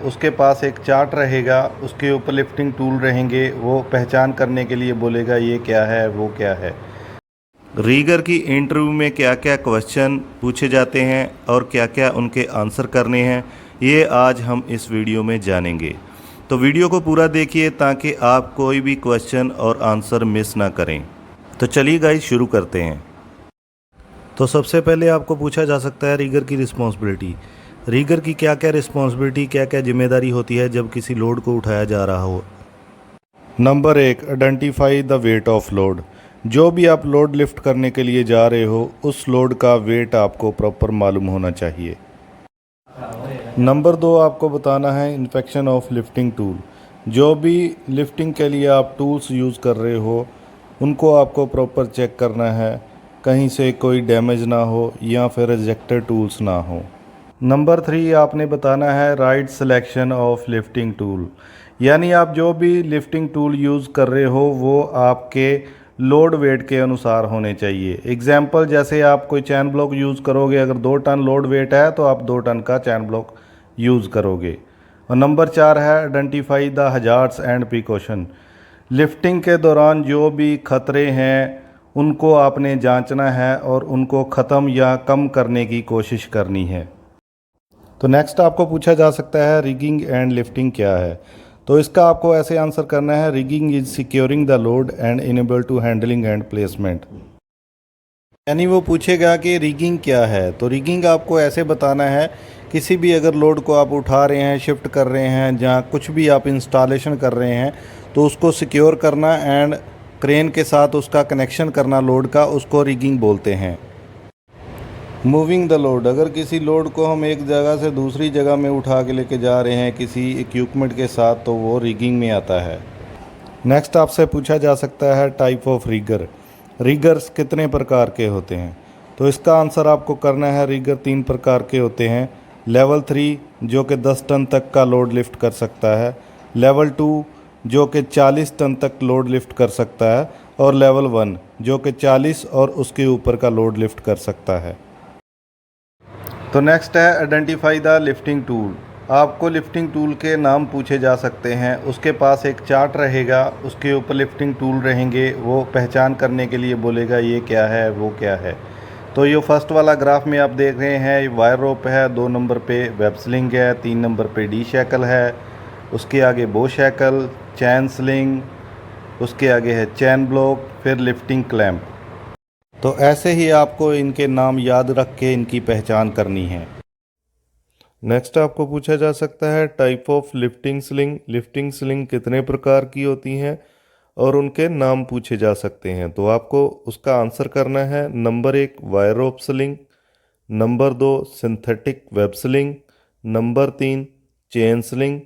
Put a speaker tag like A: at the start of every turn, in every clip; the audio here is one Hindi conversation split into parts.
A: उसके पास एक चार्ट रहेगा, उसके ऊपर लिफ्टिंग टूल रहेंगे, वो पहचान करने के लिए बोलेगा ये क्या है वो क्या है। रीगर की इंटरव्यू में क्या क्या क्वेश्चन पूछे जाते हैं और क्या क्या उनके आंसर करने हैं, ये आज हम इस वीडियो में जानेंगे। तो वीडियो को पूरा देखिए ताकि आप कोई भी क्वेश्चन और आंसर मिस ना करें। तो चलिए गाइस शुरू करते हैं। तो सबसे पहले आपको पूछा जा सकता है रीगर की रिस्पॉन्सिबिलिटी। रीगर की क्या क्या रिस्पॉन्सिबिलिटी, क्या क्या जिम्मेदारी होती है जब किसी लोड को उठाया जा रहा हो। Number 1, identify the weight of load. जो भी आप लोड लिफ्ट करने के लिए जा रहे हो उस लोड का वेट आपको प्रॉपर मालूम होना चाहिए। नंबर 2, आपको बताना है इंस्पेक्शन ऑफ लिफ्टिंग टूल। जो भी लिफ्टिंग के लिए आप टूल्स यूज़ कर रहे हो उनको आपको प्रॉपर चेक करना है, कहीं से कोई डैमेज ना हो या फिर रिजेक्टेड टूल्स ना हो। नंबर 3, आपने बताना है right selection of lifting tool. यानी आप जो भी लिफ्टिंग टूल यूज़ कर रहे हो वो आपके लोड वेट के अनुसार होने चाहिए। एग्जाम्पल, जैसे आप कोई चैन ब्लॉक यूज़ करोगे, अगर 2 टन लोड वेट है तो आप 2 टन का चैन ब्लॉक यूज़ करोगे। और नंबर 4 है identify the hazards and precaution. Lifting के दौरान जो भी खतरे हैं उनको आपने जांचना है और उनको ख़त्म या कम करने की कोशिश करनी है। तो नेक्स्ट आपको पूछा जा सकता है रिगिंग एंड लिफ्टिंग क्या है। तो इसका आपको ऐसे आंसर करना है, rigging is securing the load and enable to handling and placement. यानी वो पूछेगा कि रिगिंग क्या है, तो रिगिंग आपको ऐसे बताना है, किसी भी अगर लोड को आप उठा रहे हैं, शिफ्ट कर रहे हैं, जहाँ कुछ भी आप इंस्टॉलेशन कर रहे हैं तो उसको सिक्योर करना एंड क्रेन के साथ उसका कनेक्शन करना लोड का, उसको रिगिंग बोलते हैं। मूविंग द लोड, अगर किसी लोड को हम एक जगह से दूसरी जगह में उठा के लेके जा रहे हैं किसी इक्विपमेंट के साथ तो वो रिगिंग में आता है। नेक्स्ट आपसे पूछा जा सकता है टाइप ऑफ रिगर। रिगर्स कितने प्रकार के होते हैं, तो इसका आंसर आपको करना है, रिगर 3 प्रकार के होते हैं। लेवल 3 जो कि 10 टन तक का लोड लिफ्ट कर सकता है, लेवल 2 जो कि 40 टन तक लोड लिफ्ट कर सकता है, और लेवल 1 जो कि 40 और उसके ऊपर का लोड लिफ्ट कर सकता है। तो नेक्स्ट है आइडेंटिफाई द लिफ्टिंग टूल। आपको लिफ्टिंग टूल के नाम पूछे जा सकते हैं, उसके पास एक चार्ट रहेगा, उसके ऊपर लिफ्टिंग टूल रहेंगे, वो पहचान करने के लिए बोलेगा ये क्या है वो क्या है। तो ये फर्स्ट वाला ग्राफ में आप देख रहे हैं, वायर रोप है, 2 नंबर पे वेब स्लिंग है, 3 नंबर पे डी शैकल है, उसके आगे बो शैकल, चैन स्लिंग, उसके आगे है चैन ब्लॉक, फिर लिफ्टिंग क्लैंप। तो ऐसे ही आपको इनके नाम याद रख के इनकी पहचान करनी है। नेक्स्ट आपको पूछा जा सकता है type of lifting sling. Lifting sling कितने प्रकार की होती हैं और उनके नाम पूछे जा सकते हैं, तो आपको उसका आंसर करना है। Number 1 wire rope sling, number 2 synthetic web sling, number 3 chain sling.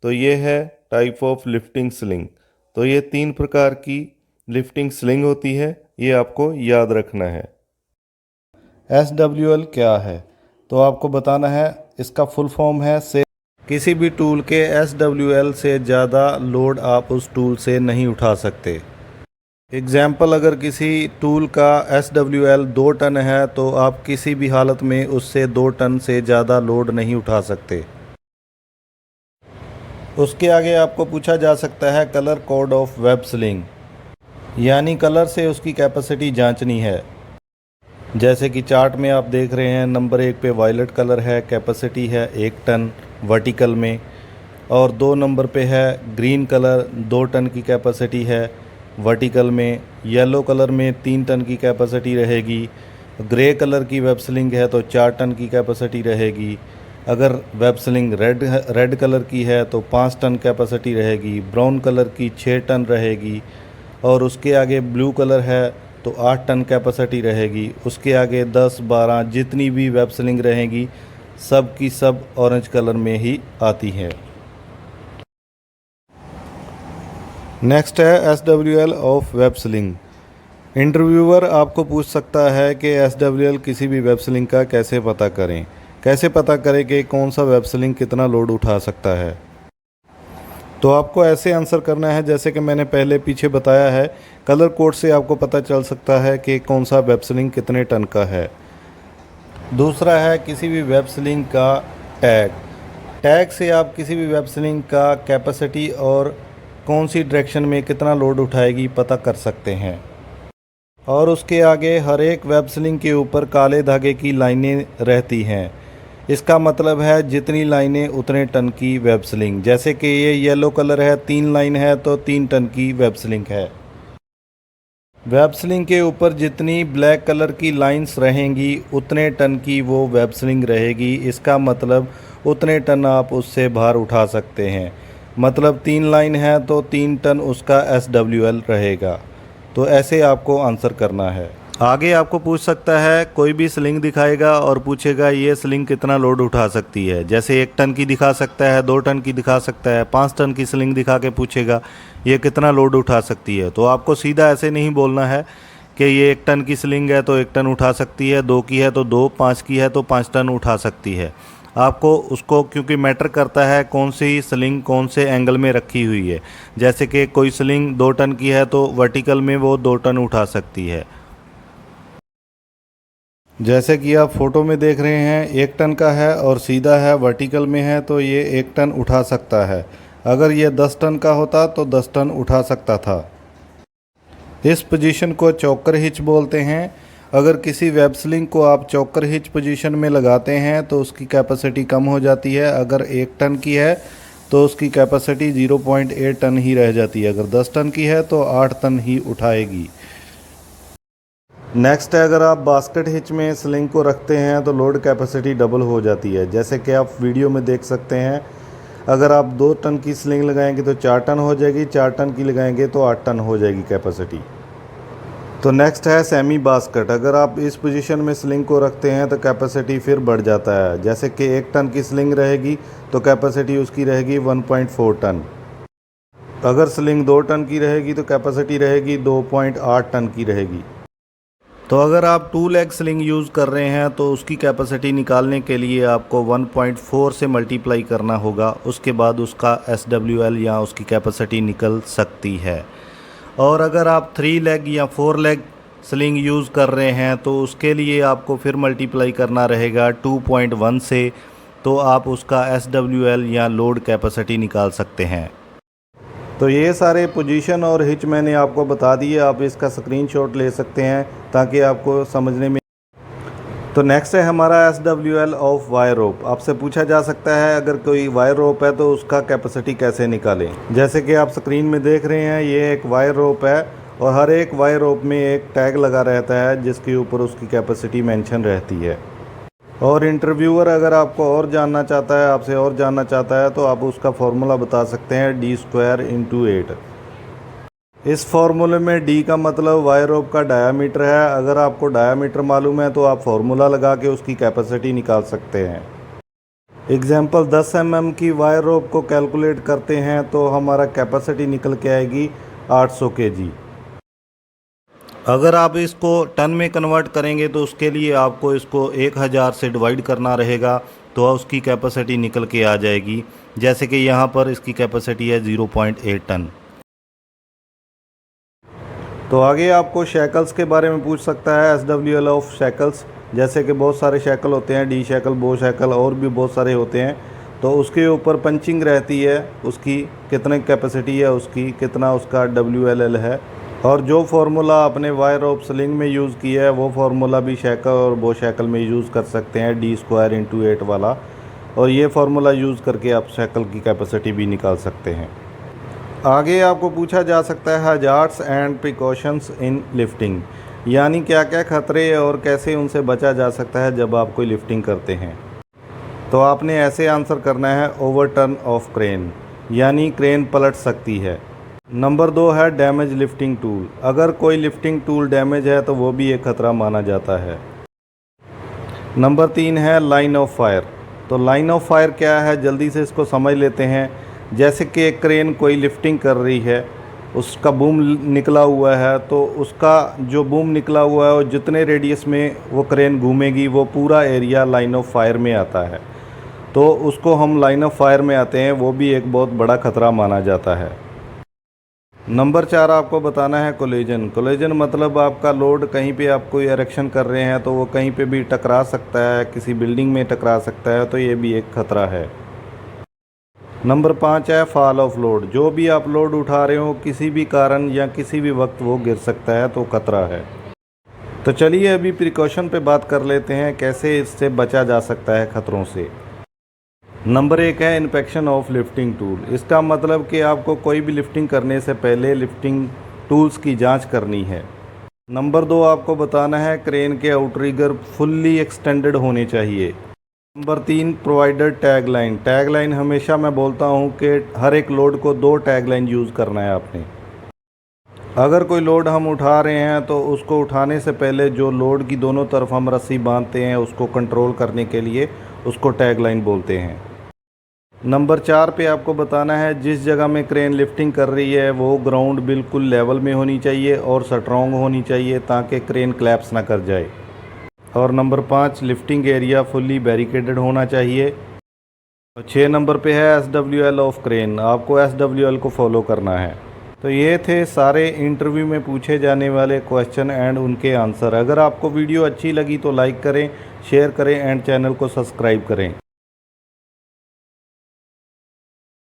A: तो ये है टाइप ऑफ लिफ्टिंग स्लिंग। तो ये 3 प्रकार की लिफ्टिंग स्लिंग होती है, ये आपको याद रखना है। SWL क्या है, तो आपको बताना है, इसका फुल फॉर्म है से किसी भी टूल के SWL से ज़्यादा लोड आप उस टूल से नहीं उठा सकते। एग्जाम्पल, अगर किसी टूल का SWL 2 टन है तो आप किसी भी हालत में उससे 2 टन से ज़्यादा लोड नहीं उठा सकते। उसके आगे आपको पूछा जा सकता है colour code of web sling, यानी कलर से उसकी कैपेसिटी जांचनी है। जैसे कि चार्ट में आप देख रहे हैं, नंबर 1 पे वायलेट कलर है, कैपेसिटी है 1 टन वर्टिकल में, और 2 नंबर पे है ग्रीन कलर, 2 टन की कैपेसिटी है वर्टिकल में। येलो कलर में 3 टन की कैपेसिटी रहेगी। ग्रे कलर की वेब स्लिंग है तो 4 टन की कैपेसिटी रहेगी। अगर वेब स्लिंग रेड कलर की है तो 5 टन कैपेसिटी रहेगी। ब्राउन कलर की 6 टन रहेगी, और उसके आगे ब्लू कलर है तो 8 टन कैपेसिटी रहेगी। उसके आगे 10, 12 जितनी भी वेब स्लिंग रहेगी सब की सब ऑरेंज कलर में ही आती है। नेक्स्ट है SWL of web sling. Interviewer आपको पूछ सकता है कि SWL किसी भी वेब स्लिंग का कैसे पता करें, कैसे पता करें कि कौन सा वेब स्लिंग कितना लोड उठा सकता है। तो आपको ऐसे आंसर करना है जैसे कि मैंने पहले पीछे बताया है, कलर कोड से आपको पता चल सकता है कि कौन सा वेब स्लिंग कितने टन का है। दूसरा है किसी भी वेब स्लिंग का टैग। टैग से आप किसी भी वेब स्लिंग का कैपेसिटी और कौन सी डायरेक्शन में कितना लोड उठाएगी पता कर सकते हैं। और उसके आगे हर एक वेब स्लिंग के ऊपर काले धागे की लाइनें रहती हैं। इसका मतलब है जितनी लाइनें उतने टन की वेब स्लिंग। जैसे कि ये येलो कलर है, 3 लाइन है तो 3 टन की वेब स्लिंग है। वेब स्लिंग के ऊपर जितनी ब्लैक कलर की लाइंस रहेंगी उतने टन की वो वेब स्लिंग रहेगी। इसका मतलब उतने टन आप उससे भार उठा सकते हैं। मतलब 3 लाइन है तो 3 टन उसका SWL रहेगा। तो ऐसे आपको आंसर करना है। आगे आपको पूछ सकता है, कोई भी स्लिंग दिखाएगा और पूछेगा ये स्लिंग कितना लोड उठा सकती है। जैसे 1 टन की दिखा सकता है, 2 टन की दिखा सकता है, 5 टन की स्लिंग दिखा के पूछेगा ये कितना लोड उठा सकती है। तो आपको सीधा ऐसे नहीं बोलना है कि ये 1 टन की स्लिंग है तो 1 टन उठा सकती है, 2 की है तो 2, 5 की है तो 5 टन उठा सकती है। आपको उसको, क्योंकि मैटर करता है कौन सी स्लिंग कौन से एंगल में रखी हुई है। जैसे कि कोई स्लिंग 2 टन की है तो वर्टिकल में वो 2 टन उठा सकती है। जैसे कि आप फोटो में देख रहे हैं 1 टन का है और सीधा है, वर्टिकल में है तो ये 1 टन उठा सकता है। अगर ये 10 टन का होता तो 10 टन उठा सकता था। इस पोजीशन को चोकर हिच बोलते हैं। अगर किसी वेब स्लिंग को आप चोकर हिच पोजीशन में लगाते हैं तो उसकी कैपेसिटी कम हो जाती है। अगर 1 टन की है तो उसकी कैपेसिटी 0.8 टन ही रह जाती है। अगर 10 टन की है तो 8 टन ही उठाएगी। नेक्स्ट है, अगर आप बास्केट हिच में स्लिंग को रखते हैं तो लोड कैपेसिटी डबल हो जाती है। जैसे कि आप वीडियो में देख सकते हैं, अगर आप 2 टन की स्लिंग लगाएंगे तो 4 टन हो जाएगी, 4 टन की लगाएंगे तो 8 टन हो जाएगी कैपेसिटी। तो नेक्स्ट है सेमी बास्केट। अगर आप इस पोजीशन में स्लिंग को रखते हैं तो कैपेसिटी फिर बढ़ जाता है। जैसे कि 1 टन की स्लिंग रहेगी तो कैपेसिटी उसकी रहेगी 1.4 टन। अगर स्लिंग 2 टन की रहेगी तो कैपेसिटी रहेगी 2.8 टन की रहेगी। तो अगर आप 2 लेग स्लिंग यूज़ कर रहे हैं तो उसकी कैपेसिटी निकालने के लिए आपको 1.4 से मल्टीप्लाई करना होगा। उसके बाद उसका SWL या उसकी कैपेसिटी निकल सकती है। और अगर आप 3 लेग या 4 लेग स्लिंग यूज़ कर रहे हैं तो उसके लिए आपको फिर मल्टीप्लाई करना रहेगा 2.1 से, तो आप उसका SWL या लोड कैपेसिटी निकाल सकते हैं। तो ये सारे पोजीशन और हिच मैंने आपको बता दिए। आप इसका स्क्रीनशॉट ले सकते हैं ताकि आपको समझने में। तो नेक्स्ट है हमारा SWL ऑफ वायर रोप। आपसे पूछा जा सकता है अगर कोई वायर रोप है तो उसका कैपेसिटी कैसे निकालें। जैसे कि आप स्क्रीन में देख रहे हैं ये एक वायर रोप है और हर एक वायर रोप में एक टैग लगा रहता है जिसके ऊपर उसकी कैपेसिटी मेंशन रहती है। और इंटरव्यूअर अगर आपको और जानना चाहता है, आपसे और जानना चाहता है तो आप उसका फार्मूला बता सकते हैं, d² × 8। इस फार्मूले में d का मतलब वायर रोप का डायामीटर है। अगर आपको डायामीटर मालूम है तो आप फार्मूला लगा के उसकी कैपेसिटी निकाल सकते हैं। एग्जाम्पल 10 mm की वायर रोप को कैलकुलेट करते हैं तो हमारा कैपेसिटी निकल के आएगी 800 kg। अगर आप इसको टन में कन्वर्ट करेंगे तो उसके लिए आपको इसको 1000 से डिवाइड करना रहेगा तो उसकी कैपेसिटी निकल के आ जाएगी। जैसे कि यहाँ पर इसकी कैपेसिटी है 0.8 टन। तो आगे आपको शैकल्स के बारे में पूछ सकता है, SWL ऑफ शैकल्स। जैसे कि बहुत सारे शैकल होते हैं, D शैकल, बो शैकल और भी बहुत सारे होते हैं। तो उसके ऊपर पंचिंग रहती है, उसकी कितने कैपेसिटी है, उसकी कितना उसका WLL है। और जो फार्मूला आपने वायर रोप स्लिंग में यूज़ किया है वो फार्मूला भी शैकल और बो शैकल में यूज़ कर सकते हैं, d² × 8 वाला। और ये फार्मूला यूज़ करके आप शैकल की कैपेसिटी भी निकाल सकते हैं। आगे आपको पूछा जा सकता है hazards and precautions in lifting, यानी क्या क्या खतरे और कैसे उनसे बचा जा सकता है जब आप कोई लिफ्टिंग करते हैं। तो आपने ऐसे आंसर करना है, ओवरटर्न ऑफ क्रेन, यानी क्रेन पलट सकती है। नंबर 2 है डैमेज लिफ्टिंग टूल। अगर कोई लिफ्टिंग टूल डैमेज है तो वो भी एक खतरा माना जाता है। नंबर 3 है लाइन ऑफ फायर। तो लाइन ऑफ फायर क्या है, जल्दी से इसको समझ लेते हैं। जैसे कि एक क्रेन कोई लिफ्टिंग कर रही है, उसका बूम निकला हुआ है, तो उसका जो बूम निकला हुआ है और जितने रेडियस में वो क्रेन घूमेगी वो पूरा एरिया लाइन ऑफ फायर में आता है। तो उसको हम लाइन ऑफ फायर में आते हैं, वो भी एक बहुत बड़ा खतरा माना जाता है। नंबर 4 आपको बताना है कोलिजन। कोलिजन मतलब आपका लोड कहीं पे आप कोई इरेक्शन कर रहे हैं तो वो कहीं पे भी टकरा सकता है, किसी बिल्डिंग में टकरा सकता है, तो ये भी एक खतरा है। नंबर 5 है फॉल ऑफ लोड। जो भी आप लोड उठा रहे हो किसी भी कारण या किसी भी वक्त वो गिर सकता है, तो खतरा है। तो चलिए अभी प्रिकॉशन पे बात कर लेते हैं, कैसे इससे बचा जा सकता है खतरों से। नंबर 1 है इंस्पेक्शन ऑफ लिफ्टिंग टूल। इसका मतलब कि आपको कोई भी लिफ्टिंग करने से पहले लिफ्टिंग टूल्स की जांच करनी है। नंबर 2 आपको बताना है क्रेन के आउटरिगर फुल्ली एक्सटेंडेड होने चाहिए। Number 3 provider tag line. Tag line हमेशा मैं बोलता हूँ कि हर एक लोड को 2 टैग लाइन यूज़ करना है आपने। अगर कोई लोड हम उठा रहे हैं तो उसको उठाने से पहले जो लोड की दोनों तरफ हम रस्सी बांधते हैं उसको कंट्रोल करने के लिए उसको टैग लाइन बोलते हैं। नंबर 4 पे आपको बताना है जिस जगह में क्रेन लिफ्टिंग कर रही है वो ग्राउंड बिल्कुल लेवल में होनी चाहिए और स्ट्रॉन्ग होनी चाहिए ताकि क्रेन क्लैप्स ना कर जाए। और number 5 lifting area fully barricaded होना चाहिए। और 6 नंबर पे है SWL ऑफ क्रेन। आपको SWL को फॉलो करना है। तो ये थे सारे इंटरव्यू में पूछे जाने वाले क्वेश्चन एंड उनके आंसर। अगर आपको वीडियो अच्छी लगी तो लाइक करें, शेयर करें एंड चैनल को सब्सक्राइब करें।